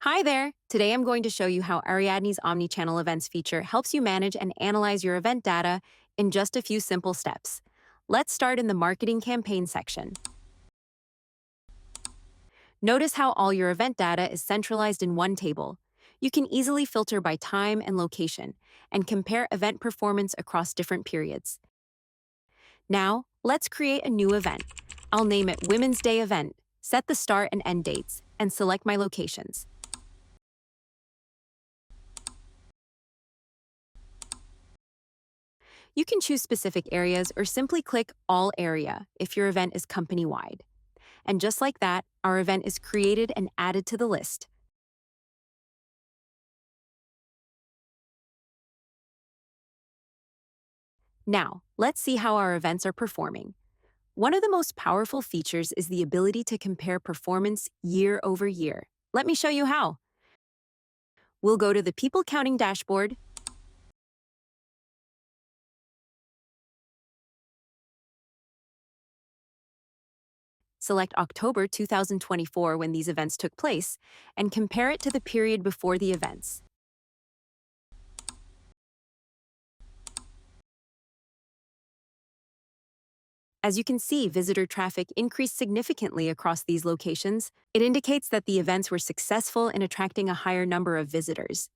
Hi there! Today I'm going to show you how Ariadne's Omnichannel Events feature helps you manage and analyze your event data in just a few simple steps. Let's start in the Marketing Campaign section. Notice how all your event data is centralized in one table. You can easily filter by time and location, and compare event performance across different periods. Now, let's create a new event. I'll name it Women's Day Event, set the start and end dates, and select my locations. You can choose specific areas or simply click All Area if your event is company-wide. And just like that, our event is created and added to the list. Now, let's see how our events are performing. One of the most powerful features is the ability to compare performance year over year. Let me show you how. We'll go to the People Counting dashboard, select October 2024 when these events took place, and compare it to the period before the events. As you can see, visitor traffic increased significantly across these locations. It indicates that the events were successful in attracting a higher number of visitors.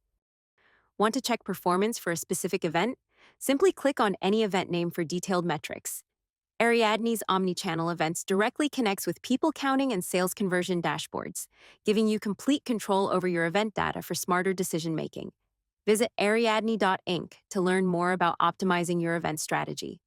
Want to check performance for a specific event? Simply click on any event name for detailed metrics. Ariadne's omnichannel events directly connects with people counting and sales conversion dashboards, giving you complete control over your event data for smarter decision-making. Visit ariadne.inc to learn more about optimizing your event strategy.